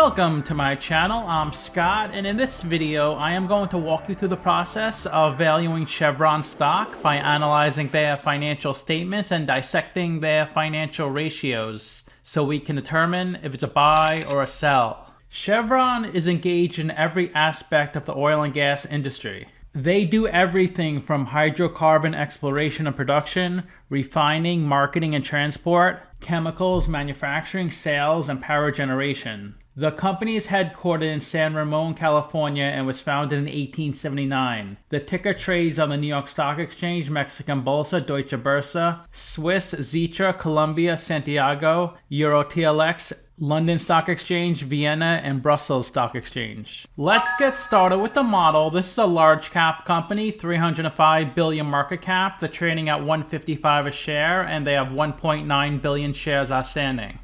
Welcome to my channel. I'm Scott, and in this video I am going to walk you through the process of valuing Chevron stock by analyzing their financial statements and dissecting their financial ratios so we can determine if it's a buy or a sell. Chevron is engaged in every aspect of the oil and gas industry. They do everything from hydrocarbon exploration and production, refining, marketing and transport, chemicals, manufacturing, sales, and power generation. The company is headquartered in San Ramon, California, and was founded in 1879. The ticker trades on the New York Stock Exchange, Mexican Bolsa, Deutsche Börse, Swiss, Xetra, Colombia, Santiago, EuroTLX, London Stock Exchange, Vienna, and Brussels Stock Exchange. Let's get started with the model. This is a large cap company, 305 billion market cap. They're trading at $155 a share, and they have 1.9 billion shares outstanding.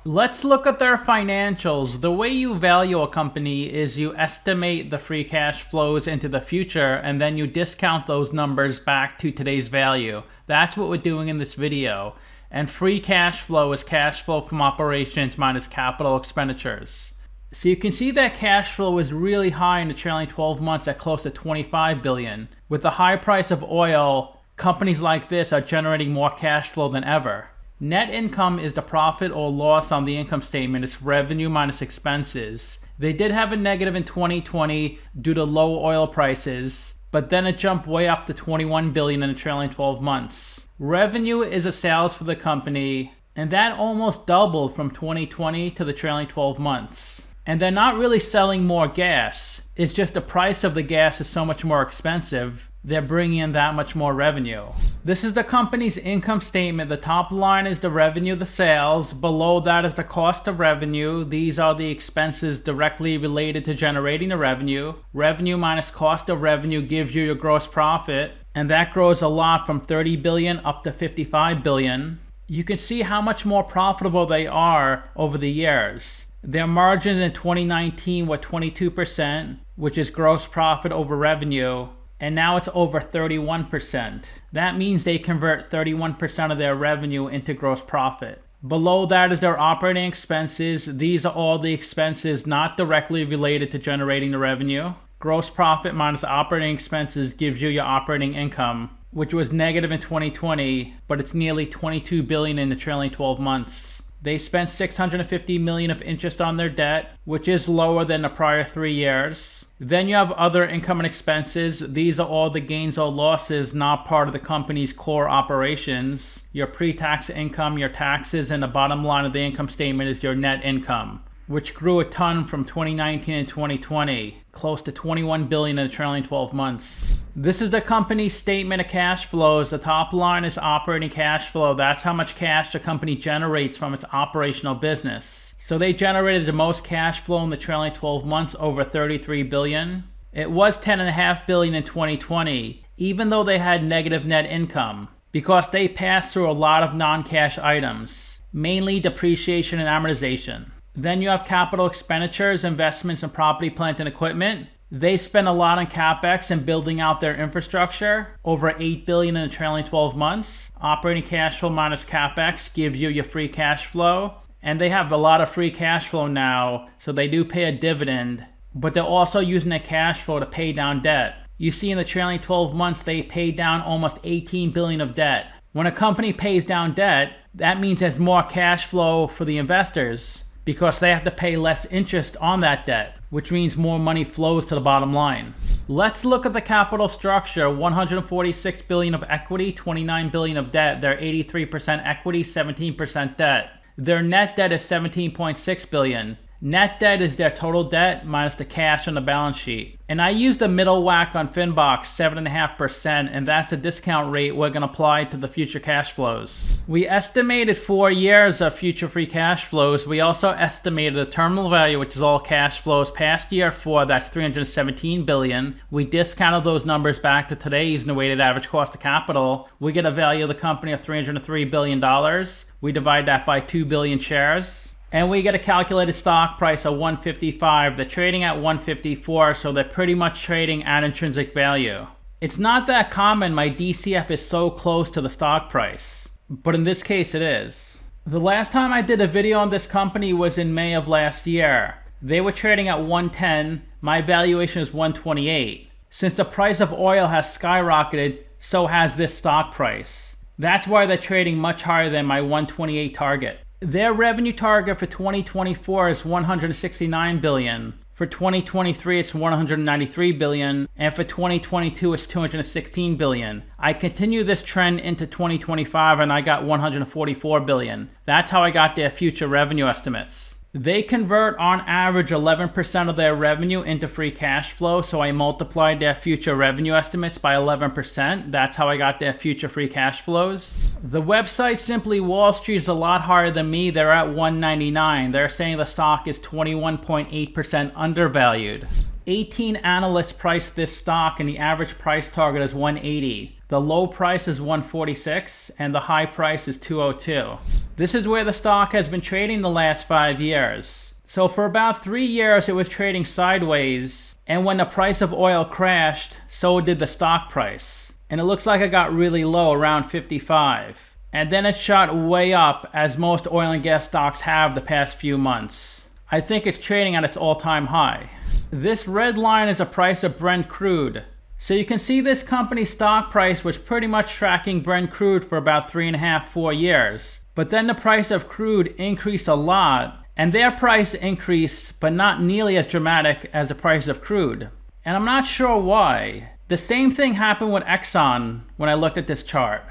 Let's look at their financials. The way you value a company is you estimate the free cash flows into the future, and then you discount those numbers back to today's value. That's what we're doing in this video. And free cash flow is cash flow from operations minus capital expenditures. So you can see that cash flow is really high in the trailing 12 months at close to 25 billion. With the high price of oil, companies like this are generating more cash flow than ever. Net income is the profit or loss on the income statement. It's revenue minus expenses. They did have a negative in 2020 due to low oil prices, but then it jumped way up to 21 billion in the trailing 12 months. Revenue is the sales for the company, and that almost doubled from 2020 to the trailing 12 months. And they're not really selling more gas. It's just the price of the gas is so much more expensive. They're bringing in that much more revenue. This is the company's income statement. The top line is the revenue, the sales. Below that is the cost of revenue. These are the expenses directly related to generating the revenue. Revenue minus cost of revenue gives you your gross profit, and that grows a lot from 30 billion up to 55 billion. You can see how much more profitable they are over the years. Their margins in 2019 were 22%, which is gross profit over revenue. And now it's over 31%. That means they convert 31% of their revenue into gross profit. Below that is their operating expenses. These are all the expenses not directly related to generating the revenue. Gross profit minus operating expenses gives you your operating income, which was negative in 2020, but it's nearly 22 billion in the trailing 12 months. They spent 650 million of interest on their debt, which is lower than the prior 3 years. Then you have other income and expenses. These are all the gains or losses not part of the company's core operations. Your pre-tax income, your taxes, and the bottom line of the income statement is your net income, which grew a ton from 2019 and 2020, close to 21 billion in the trailing 12 months. This is the company's statement of cash flows. The top line is operating cash flow. That's how much cash the company generates from its operational business. So they generated the most cash flow in the trailing 12 months, over 33 billion. It was 10.5 billion in 2020, even though they had negative net income, because they passed through a lot of non-cash items, mainly depreciation and amortization. Then you have capital expenditures, investments in property, plant, and equipment. They spend a lot on CapEx and building out their infrastructure, over 8 billion in the trailing 12 months. Operating cash flow minus CapEx gives you your free cash flow. And they have a lot of free cash flow now, so they do pay a dividend, but they're also using that cash flow to pay down debt. You see in the trailing 12 months, they paid down almost 18 billion of debt. When a company pays down debt, that means there's more cash flow for the investors because they have to pay less interest on that debt, which means more money flows to the bottom line. Let's look at the capital structure. 146 billion of equity, 29 billion of debt. They're 83% equity, 17% debt. Their net debt is 17.6 billion. Net debt is their total debt minus the cash on the balance sheet. And I used the middle whack on Finbox, 7.5%, and that's the discount rate we're going to apply to the future cash flows. We estimated 4 years of future free cash flows. We also estimated the terminal value, which is all cash flows. Past year 4, that's 317 billion. We discounted those numbers back to today using the weighted average cost of capital. We get a value of the company of $303 billion. We divide that by 2 billion shares. And we get a calculated stock price of 155. They're trading at 154, so they're pretty much trading at intrinsic value. It's not that common my DCF is so close to the stock price, but in this case it is. The last time I did a video on this company was in May of last year. They were trading at 110. My valuation is 128. Since the price of oil has skyrocketed, so has this stock price. That's why they're trading much higher than my 128 target. Their revenue target for 2024 is $169 billion. For 2023, it's $193 billion, and for 2022, it's $216 billion. I continue this trend into 2025, and I got $144 billion. That's how I got their future revenue estimates. They convert on average 11% of their revenue into free cash flow, so I multiplied their future revenue estimates by 11%. That's how I got their future free cash flows. The website Simply Wall Street is a lot higher than me. They're at 199. They're saying the stock is 21.8% undervalued. 18 analysts priced this stock, and the average price target is 180. The low price is 146, and the high price is 202. This is where the stock has been trading the last 5 years. So for about 3 years, it was trading sideways, and when the price of oil crashed, so did the stock price. And it looks like it got really low, around 55. And then it shot way up, as most oil and gas stocks have the past few months. I think it's trading at its all-time high. This red line is the price of Brent crude. So you can see this company's stock price was pretty much tracking Brent crude for about 3.5–4 years. But then the price of crude increased a lot, and their price increased, but not nearly as dramatic as the price of crude. And I'm not sure why. The same thing happened with Exxon when I looked at this chart.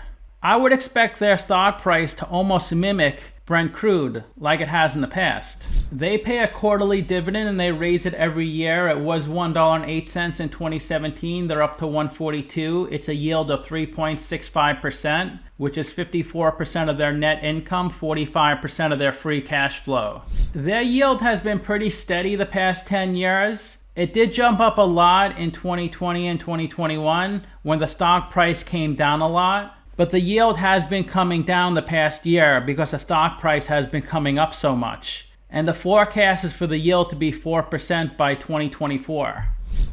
I would expect their stock price to almost mimic Brent crude like it has in the past. They pay a quarterly dividend and they raise it every year. It was $1.08 in 2017. They're up to $1.42. It's a yield of 3.65%, which is 54% of their net income, 45% of their free cash flow. Their yield has been pretty steady the past 10 years. It did jump up a lot in 2020 and 2021 when the stock price came down a lot. But the yield has been coming down the past year because the stock price has been coming up so much. And the forecast is for the yield to be 4% by 2024.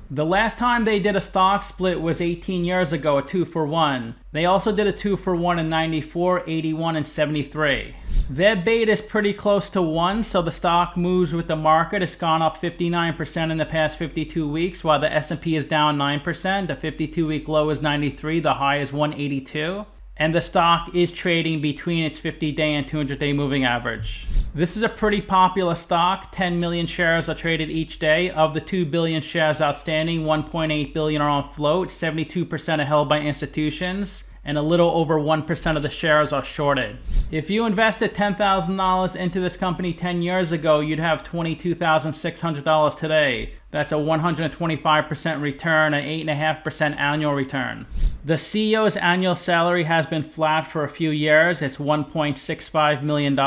The last time they did a stock split was 18 years ago, a 2-for-1. They also did a 2-for-1 in 94, 81, and 73. Their beta is pretty close to 1, so the stock moves with the market. It's gone up 59% in the past 52 weeks, while the S&P is down 9%. The 52-week low is 93, the high is 182. And the stock is trading between its 50-day and 200-day moving average. This is a pretty popular stock. 10 million shares are traded each day. Of the 2 billion shares outstanding, 1.8 billion are on float, 72% are held by institutions, and a little over 1% of the shares are shorted. If you invested $10,000 into this company 10 years ago, you'd have $22,600 today. That's a 125% return, an 8.5% annual return. The CEO's annual salary has been flat for a few years. It's $1.65 million,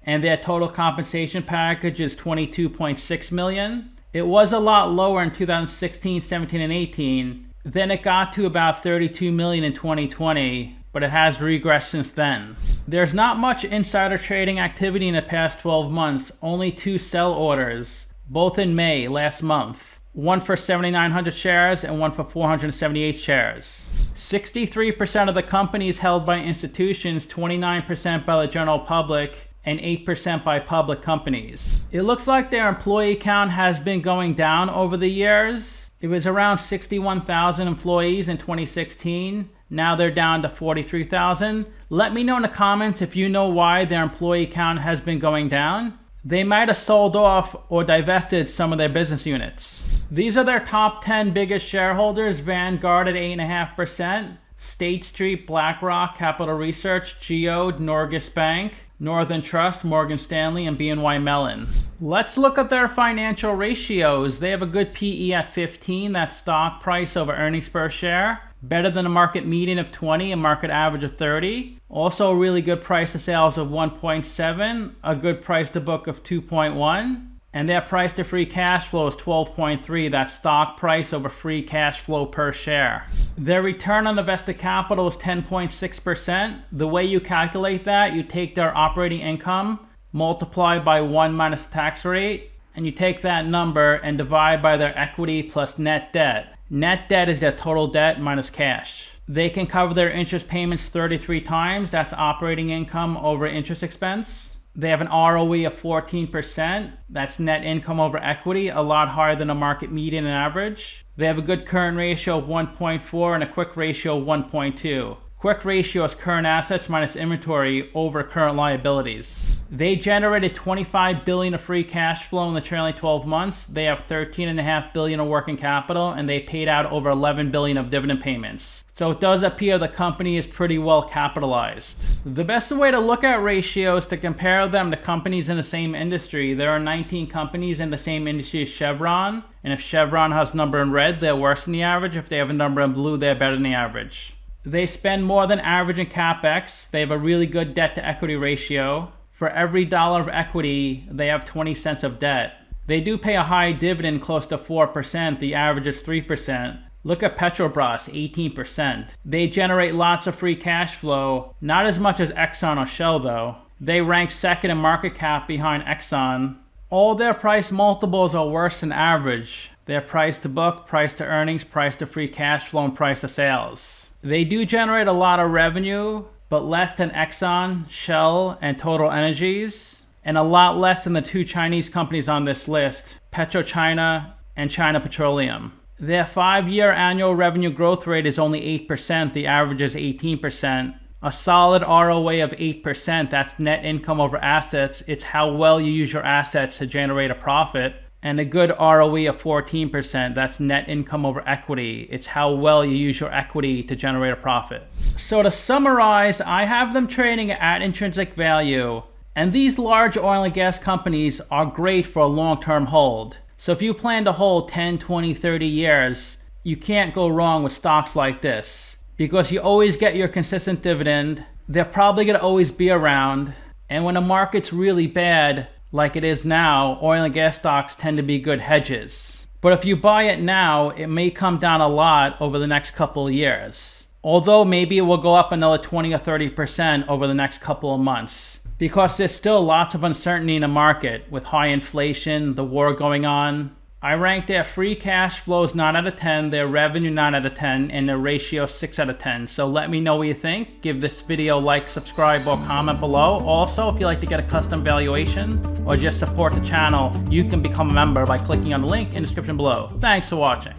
and their total compensation package is $22.6 million. It was a lot lower in 2016, 17, and 18. Then it got to about $32 million in 2020, but it has regressed since then. There's not much insider trading activity in the past 12 months, only 2 sell orders, both in May, last month. One for 7,900 shares and one for 478 shares. 63% of the company is held by institutions, 29% by the general public, and 8% by public companies. It looks like their employee count has been going down over the years. It was around 61,000 employees in 2016. Now they're down to 43,000. Let me know in the comments if you know why their employee count has been going down. They might have sold off or divested some of their business units. These are their top 10 biggest shareholders. Vanguard at 8.5%, State Street, BlackRock, Capital Research, Geode, Norges Bank, Northern Trust, Morgan Stanley, and BNY Mellon. Let's look at their financial ratios. They have a good PE at 15, that's stock price over earnings per share. Better than a market median of 20, a market average of 30. Also a really good price to sales of 1.7, a good price to book of 2.1. And their price to free cash flow is 12.3. That's stock price over free cash flow per share. Their return on invested capital is 10.6%. The way you calculate that, you take their operating income, multiply by 1 minus the tax rate, and you take that number and divide by their equity plus net debt. Net debt is their total debt minus cash. They can cover their interest payments 33 times. That's operating income over interest expense. They have an ROE of 14%. That's net income over equity, a lot higher than the market median and average. They have a good current ratio of 1.4 and a quick ratio of 1.2. Quick ratio is current assets minus inventory over current liabilities. They generated $25 billion of free cash flow in the trailing 12 months. They have $13.5 billion of working capital, and they paid out over $11 billion of dividend payments. So it does appear the company is pretty well capitalized. The best way to look at ratios to compare them to companies in the same industry. There are 19 companies in the same industry as Chevron, and if Chevron has a number in red, they're worse than the average. If they have a number in blue, they're better than the average. They spend more than average in CapEx. They have a really good debt to equity ratio. For every dollar of equity, they have 20 cents of debt. They do pay a high dividend, close to 4%. The average is 3%. Look at Petrobras, 18%. They generate lots of free cash flow, not as much as Exxon or Shell though. They rank second in market cap behind Exxon. All their price multiples are worse than average. Their price to book, price to earnings, price to free cash flow, and price to sales. They do generate a lot of revenue, but less than Exxon, Shell, and Total Energies, and a lot less than the two Chinese companies on this list, PetroChina and China Petroleum. Their 5-year annual revenue growth rate is only 8%, the average is 18%. A solid ROA of 8%, that's net income over assets. It's how well you use your assets to generate a profit. And a good ROE of 14%, that's net income over equity. It's how well you use your equity to generate a profit. So to summarize, I have them trading at intrinsic value. And these large oil and gas companies are great for a long-term hold. So if you plan to hold 10, 20, 30 years, you can't go wrong with stocks like this. Because you always get your consistent dividend. They're probably going to always be around. And when the market's really bad, like it is now, oil and gas stocks tend to be good hedges. But if you buy it now, it may come down a lot over the next couple of years. Although maybe it will go up another 20 or 30% over the next couple of months. Because there's still lots of uncertainty in the market with high inflation, the war going on. I rank their free cash flows 9 out of 10, their revenue 9 out of 10, and their ratio 6 out of 10. So let me know what you think. Give this video a like, subscribe, or comment below. Also, if you'd like to get a custom valuation or just support the channel, you can become a member by clicking on the link in the description below. Thanks for watching.